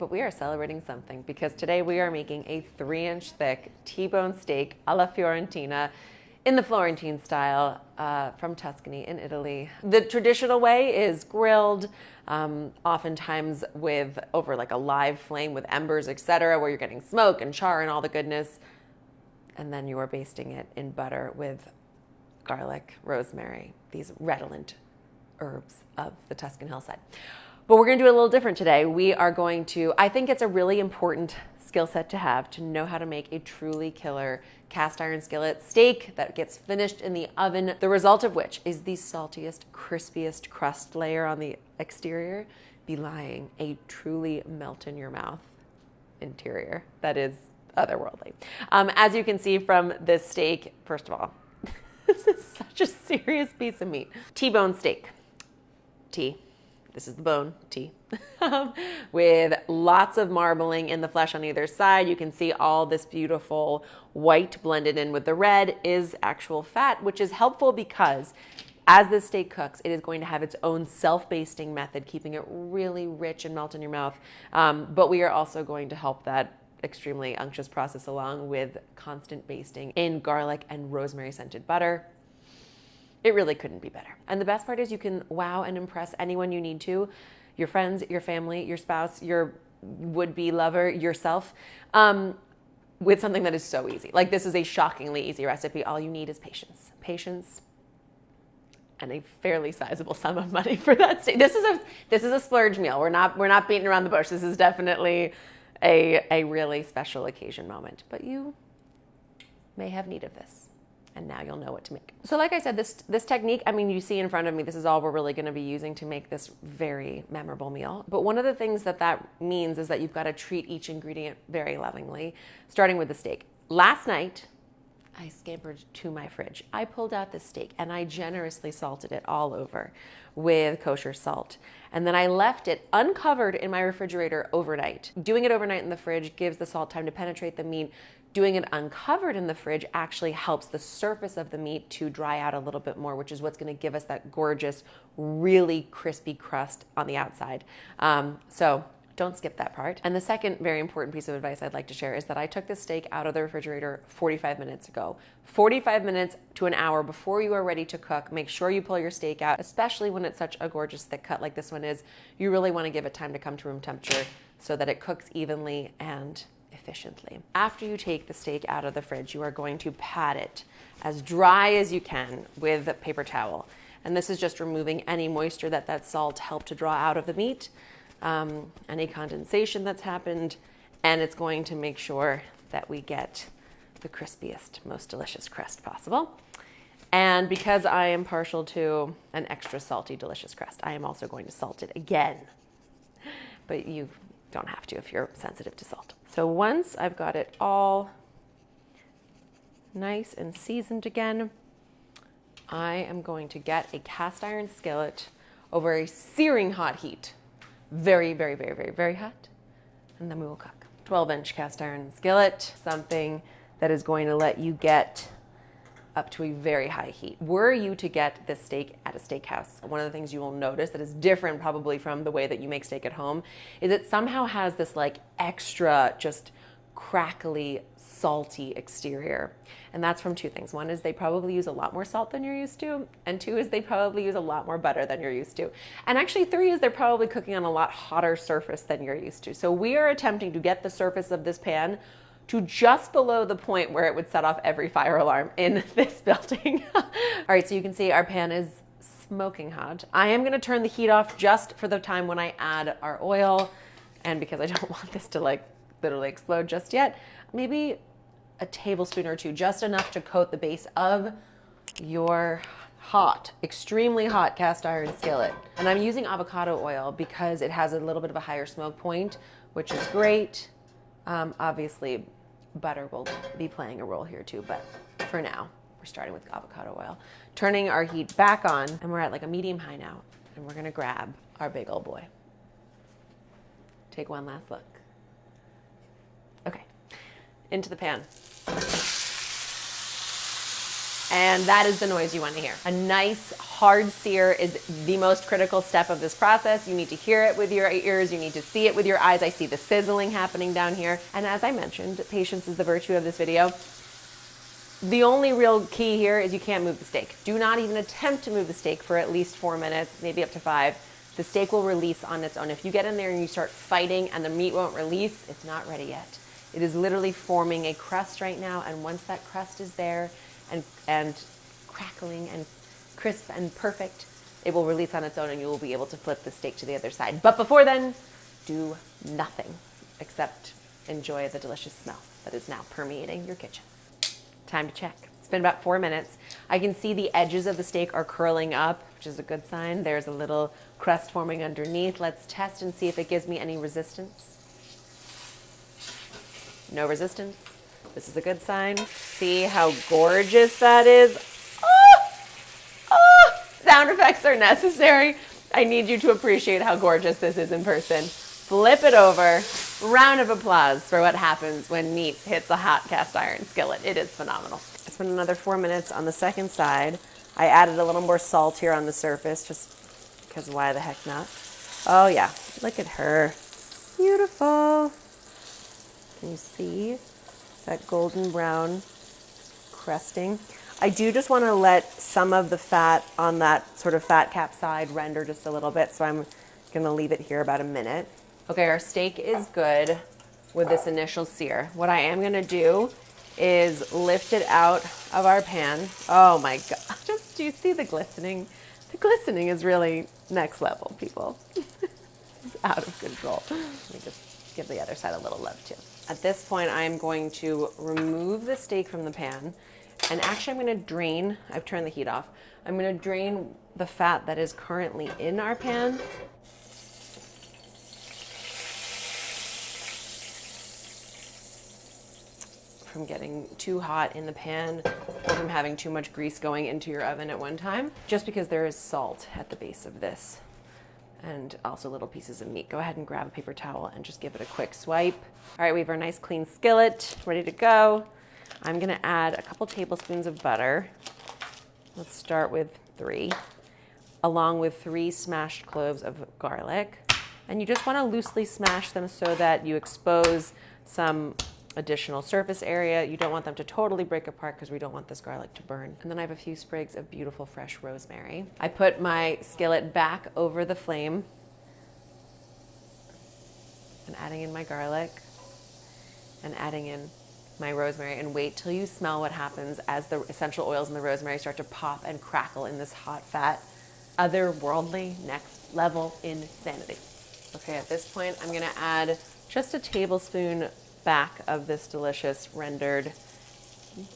but we are celebrating something because today we are making a 3-inch thick T-bone steak alla Fiorentina in the Florentine style from Tuscany in Italy. The traditional way is grilled, oftentimes with over like a live flame with embers, etc., where you're getting smoke and char and all the goodness. And then you are basting it in butter with garlic, rosemary, these redolent herbs of the Tuscan hillside. But we're going to do it a little different today. We are going to, I think it's a really important skill set to have to know how to make a truly killer cast iron skillet steak that gets finished in the oven, the result of which is the saltiest, crispiest crust layer on the exterior, belying a truly melt in your mouth interior that is otherworldly. As you can see from this steak, first of all, this is such a serious piece of meat. T-bone steak. T. This is the bone, T. With lots of marbling in the flesh on either side. You can see all this beautiful white blended in with the red is actual fat, which is helpful because as this steak cooks, it is going to have its own self-basting method, keeping it really rich and melt in your mouth. But we are also going to help that extremely unctuous process along with constant basting in garlic and rosemary scented butter. It really couldn't be better. And the best part is you can wow and impress anyone you need to, your friends, your family, your spouse, your would-be lover, yourself, with something that is so easy. Like, this is a shockingly easy recipe. All you need is patience. Patience and a fairly sizable sum of money for that steak. This is a splurge meal. We're not beating around the bush. This is definitely a really special occasion moment. But you may have need of this. And now you'll know what to make. So like I said, this technique, I mean, you see in front of me, this is all we're really gonna be using to make this very memorable meal. But one of the things that means is that you've got to treat each ingredient very lovingly, starting with the steak. Last night, I scampered to my fridge. I pulled out the steak and I generously salted it all over with kosher salt. And then I left it uncovered in my refrigerator overnight. Doing it overnight in the fridge gives the salt time to penetrate the meat. Doing it uncovered in the fridge actually helps the surface of the meat to dry out a little bit more, which is what's going to give us that gorgeous, really crispy crust on the outside. So don't skip that part. And the second very important piece of advice I'd like to share is that I took this steak out of the refrigerator 45 minutes ago. 45 minutes to an hour before you are ready to cook. Make sure you pull your steak out, especially when it's such a gorgeous thick cut like this one is. You really want to give it time to come to room temperature so that it cooks evenly and efficiently. After you take the steak out of the fridge, you are going to pat it as dry as you can with a paper towel. And this is just removing any moisture that salt helped to draw out of the meat, any condensation that's happened, and it's going to make sure that we get the crispiest, most delicious crust possible. And because I am partial to an extra salty, delicious crust, I am also going to salt it again. But you don't have to if you're sensitive to salt. So once I've got it all nice and seasoned again, I am going to get a cast iron skillet over a searing hot heat. Very, very, very, very, very hot. And then we will cook. 12-inch cast iron skillet, something that is going to let you get up to a very high heat. Were you to get this steak at a steakhouse, one of the things you will notice that is different probably from the way that you make steak at home is it somehow has this like extra just crackly, salty exterior. And that's from two things. One is they probably use a lot more salt than you're used to. And two is they probably use a lot more butter than you're used to. And actually three is they're probably cooking on a lot hotter surface than you're used to. So we are attempting to get the surface of this pan to just below the point where it would set off every fire alarm in this building. All right, so you can see our pan is smoking hot. I am gonna turn the heat off just for the time when I add our oil, and because I don't want this to like literally explode just yet, maybe a tablespoon or two, just enough to coat the base of your hot, extremely hot cast iron skillet. And I'm using avocado oil because it has a little bit of a higher smoke point, which is great. Obviously, butter will be playing a role here too, but for now, we're starting with avocado oil. Turning our heat back on, and we're at like a medium high now, and we're gonna grab our big old boy. Take one last look. Okay, into the pan. And that is the noise you want to hear. A nice hard sear is the most critical step of this process. You need to hear it with your ears. You need to see it with your eyes. I see the sizzling happening down here. And as I mentioned, patience is the virtue of this video. The only real key here is you can't move the steak. Do not even attempt to move the steak for at least 4 minutes, maybe up to 5. The steak will release on its own. If you get in there and you start fighting and the meat won't release, it's not ready yet. It is literally forming a crust right now, and once that crust is there and crackling and crisp and perfect, it will release on its own and you will be able to flip the steak to the other side. But before then, do nothing except enjoy the delicious smell that is now permeating your kitchen. Time to check. It's been about 4 minutes. I can see the edges of the steak are curling up, which is a good sign. There's a little crust forming underneath. Let's test and see if it gives me any resistance. No resistance. This is a good sign. See how gorgeous that is? Oh! Oh! Sound effects are necessary. I need you to appreciate how gorgeous this is in person. Flip it over. Round of applause for what happens when meat hits a hot cast iron skillet. It is phenomenal. It's been another 4 minutes on the second side. I added a little more salt here on the surface, just because why the heck not? Oh yeah, look at her. Beautiful. Can you see that golden brown crusting? I do just want to let some of the fat on that sort of fat cap side render just a little bit, so I'm going to leave it here about a minute. Okay, our steak is good with this initial sear. What I am going to do is lift it out of our pan. Oh my God, do you see the glistening? The glistening is really next level, people. It's out of control. Let me just give the other side a little love too. At this point, I'm going to remove the steak from the pan, and actually I'm going to drain, I've turned the heat off, I'm going to drain the fat that is currently in our pan. From getting too hot in the pan or from having too much grease going into your oven at one time, just because there is salt at the base of this and also little pieces of meat. Go ahead and grab a paper towel and just give it a quick swipe. All right, we have our nice clean skillet ready to go. I'm gonna add a couple tablespoons of butter. Let's start with 3, along with 3 smashed cloves of garlic. And you just wanna loosely smash them so that you expose some additional surface area. You don't want them to totally break apart because we don't want this garlic to burn. And then I have a few sprigs of beautiful fresh rosemary. I put my skillet back over the flame and adding in my garlic and adding in my rosemary, and wait till you smell what happens as the essential oils in the rosemary start to pop and crackle in this hot fat. Otherworldly, next level insanity. Okay, at this point, I'm gonna add just a tablespoon back of this delicious rendered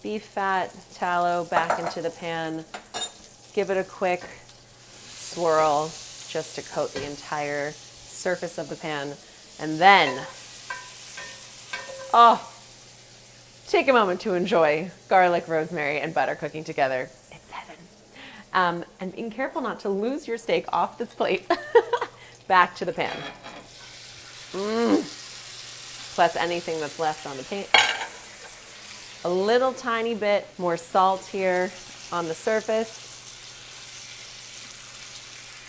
beef fat tallow back into the pan. Give it a quick swirl just to coat the entire surface of the pan. And then, take a moment to enjoy garlic, rosemary, and butter cooking together. It's heaven. And being careful not to lose your steak off this plate back to the pan. Plus anything that's left on the pan. A little tiny bit more salt here on the surface.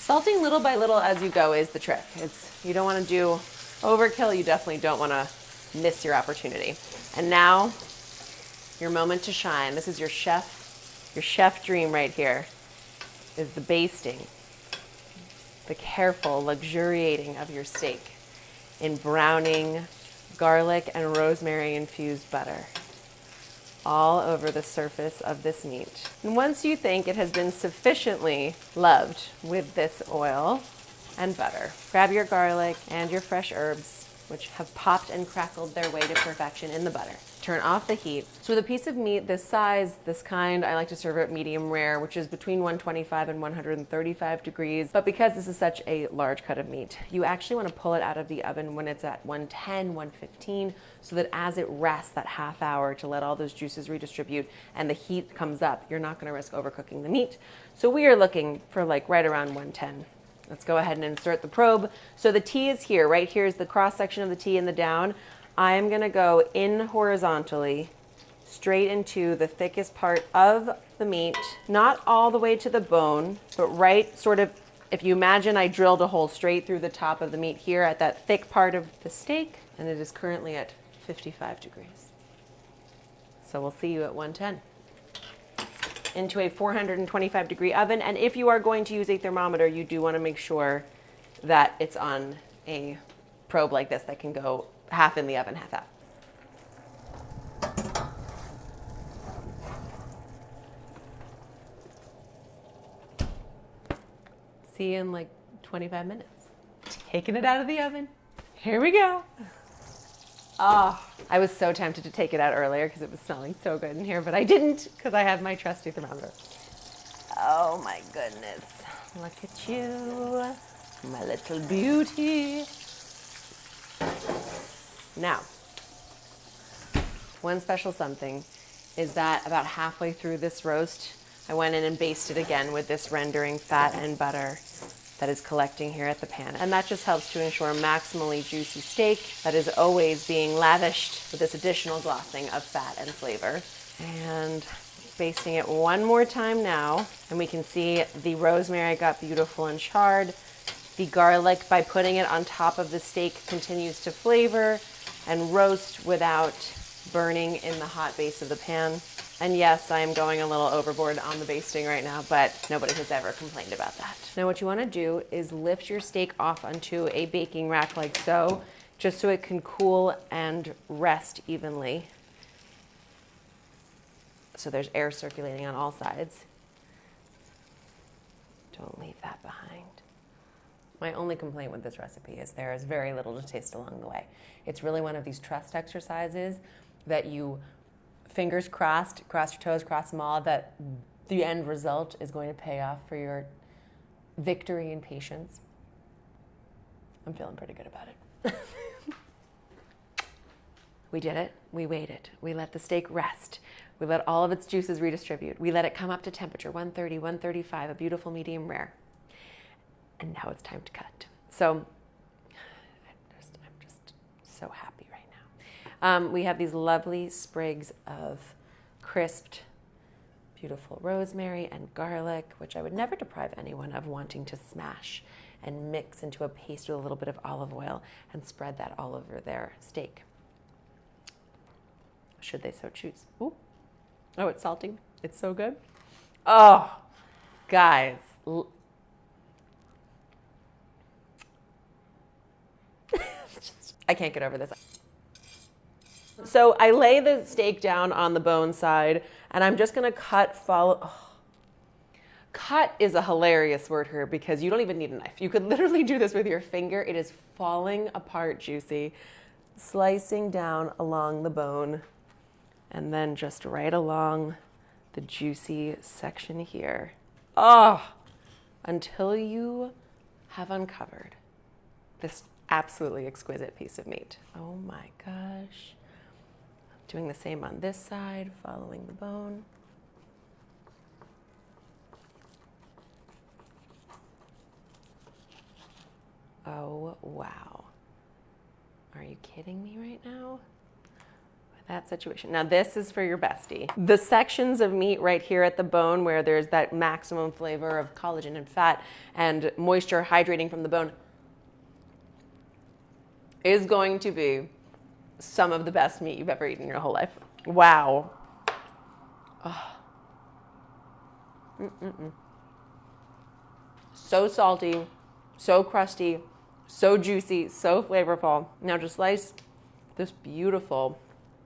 Salting little by little as you go is the trick. You don't want to do overkill. You definitely don't want to miss your opportunity. And now, your moment to shine. This is your chef dream right here, is the basting, the careful luxuriating of your steak in browning garlic and rosemary infused butter all over the surface of this meat. And once you think it has been sufficiently loved with this oil and butter, grab your garlic and your fresh herbs, which have popped and crackled their way to perfection in the butter. Turn off the heat. So with a piece of meat this size, this kind, I like to serve it medium rare, which is between 125 and 135 degrees. But because this is such a large cut of meat, you actually want to pull it out of the oven when it's at 110, 115, so that as it rests that half hour to let all those juices redistribute and the heat comes up, you're not going to risk overcooking the meat. So we are looking for like right around 110. Let's go ahead and insert the probe. So the T is here. Right here is the cross section of the T and the down. I'm going to go in horizontally, straight into the thickest part of the meat, not all the way to the bone, but right sort of, if you imagine I drilled a hole straight through the top of the meat here at that thick part of the steak, and it is currently at 55 degrees. So we'll see you at 110. Into a 425 degree oven, and if you are going to use a thermometer, you do want to make sure that it's on a probe like this that can go half in the oven, half out. See you in like 25 minutes. Taking it out of the oven. Here we go. Oh, I was so tempted to take it out earlier because it was smelling so good in here, but I didn't because I have my trusty thermometer. Oh my goodness. Look at you, my little beauty. Now, one special something is that about halfway through this roast, I went in and basted again with this rendering fat and butter that is collecting here at the pan. And that just helps to ensure a maximally juicy steak that is always being lavished with this additional glossing of fat and flavor. And basting it one more time now, and we can see the rosemary got beautiful and charred. The garlic, by putting it on top of the steak, continues to flavor and roast without burning in the hot base of the pan. And yes, I am going a little overboard on the basting right now, but nobody has ever complained about that. Now what you want to do is lift your steak off onto a baking rack like so, just so it can cool and rest evenly. So there's air circulating on all sides. Don't leave that behind. My only complaint with this recipe is there is very little to taste along the way. It's really one of these trust exercises that you, fingers crossed, cross your toes, cross them all, that the end result is going to pay off for your victory and patience. I'm feeling pretty good about it. We did it. We waited. We let the steak rest. We let all of its juices redistribute. We let it come up to temperature, 130, 135, a beautiful medium rare. And now it's time to cut. So I'm just so happy right now. We have these lovely sprigs of crisped, beautiful rosemary and garlic, which I would never deprive anyone of wanting to smash and mix into a paste with a little bit of olive oil and spread that all over their steak, should they so choose. Ooh. Oh, it's salty. It's so good. Oh, guys. I can't get over this. So I lay the steak down on the bone side, and I'm just gonna cut, Cut is a hilarious word here because you don't even need a knife. You could literally do this with your finger. It is falling apart juicy. Slicing down along the bone, and then just right along the juicy section here. Oh, until you have uncovered this absolutely exquisite piece of meat. Oh my gosh. Doing the same on this side, following the bone. Oh, wow. Are you kidding me right now? With that situation. Now this is for your bestie. The sections of meat right here at the bone where there's that maximum flavor of collagen and fat and moisture hydrating from the bone is going to be some of the best meat you've ever eaten in your whole life. Wow. Oh. So salty, so crusty, so juicy, so flavorful. Now just slice this beautiful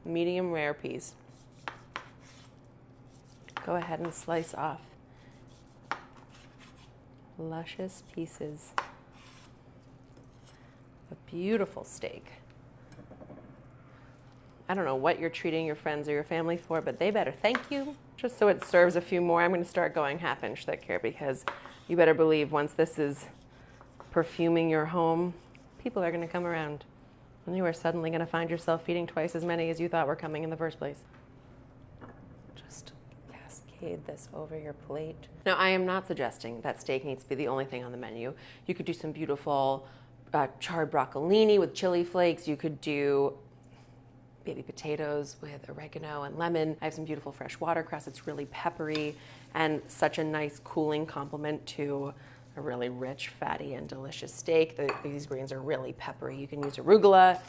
medium rare piece. Go ahead and slice off luscious pieces of beautiful steak. I don't know what you're treating your friends or your family for, but they better thank you. Just so it serves a few more, I'm going to start going half-inch thick here because you better believe once this is perfuming your home, people are going to come around. And you are suddenly going to find yourself feeding twice as many as you thought were coming in the first place. Just cascade this over your plate. Now, I am not suggesting that steak needs to be the only thing on the menu. You could do some beautiful charred broccolini with chili flakes. You could do baby potatoes with oregano and lemon. I have some beautiful fresh watercress. It's really peppery and such a nice cooling complement to a really rich, fatty, and delicious steak. These greens are really peppery. You can use arugula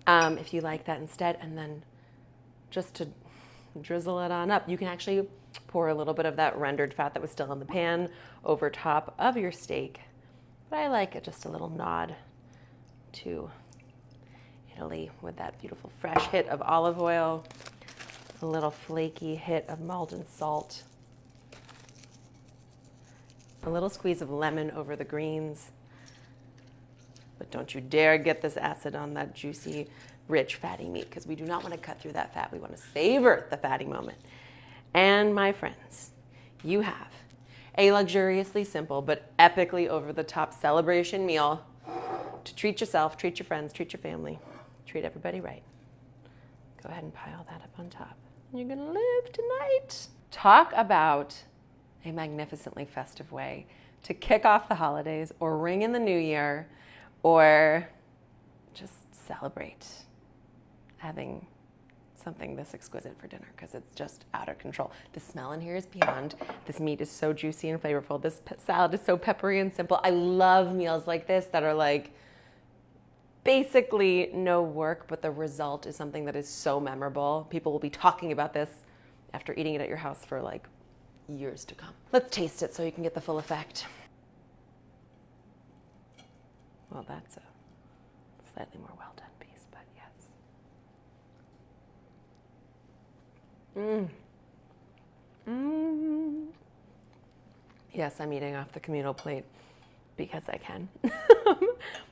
if you like that instead. And then just to drizzle it on up, you can actually pour a little bit of that rendered fat that was still in the pan over top of your steak. But I like it just a little nod to Italy with that beautiful fresh hit of olive oil, a little flaky hit of Maldon salt, a little squeeze of lemon over the greens. But don't you dare get this acid on that juicy, rich, fatty meat, because we do not want to cut through that fat. We want to savor the fatty moment. And my friends, you have a luxuriously simple but epically over-the-top celebration meal to treat yourself, treat your friends, treat your family, treat everybody right. Go ahead and pile that up on top. You're gonna live tonight. Talk about a magnificently festive way to kick off the holidays or ring in the new year or just celebrate having something this exquisite for dinner, because it's just out of control. The smell in here is beyond. This meat is so juicy and flavorful. This salad is so peppery and simple. I love meals like this that are like basically no work, but the result is something that is so memorable. People will be talking about this after eating it at your house for like years to come. Let's taste it so you can get the full effect. Well, that's a slightly more well done piece, but yes. Yes, I'm eating off the communal plate because I can.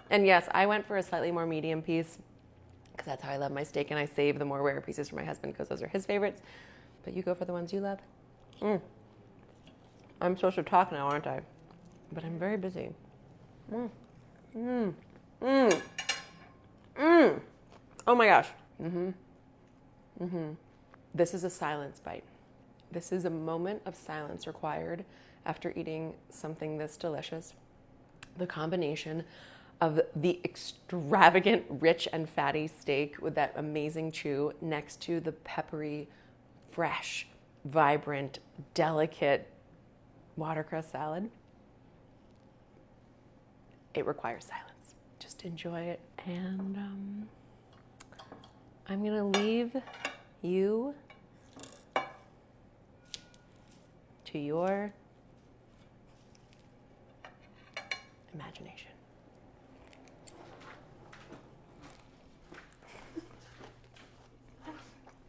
And yes, I went for a slightly more medium piece because that's how I love my steak, and I save the more rare pieces for my husband because those are his favorites. But you go for the ones you love. I'm supposed to talk now, aren't I? But I'm very busy. Oh my gosh. This is a silence bite. This is a moment of silence required after eating something this delicious. The combination of the extravagant, rich and fatty steak with that amazing chew next to the peppery, fresh, vibrant, delicate watercress salad. It requires silence. Just enjoy it. And I'm gonna leave you to your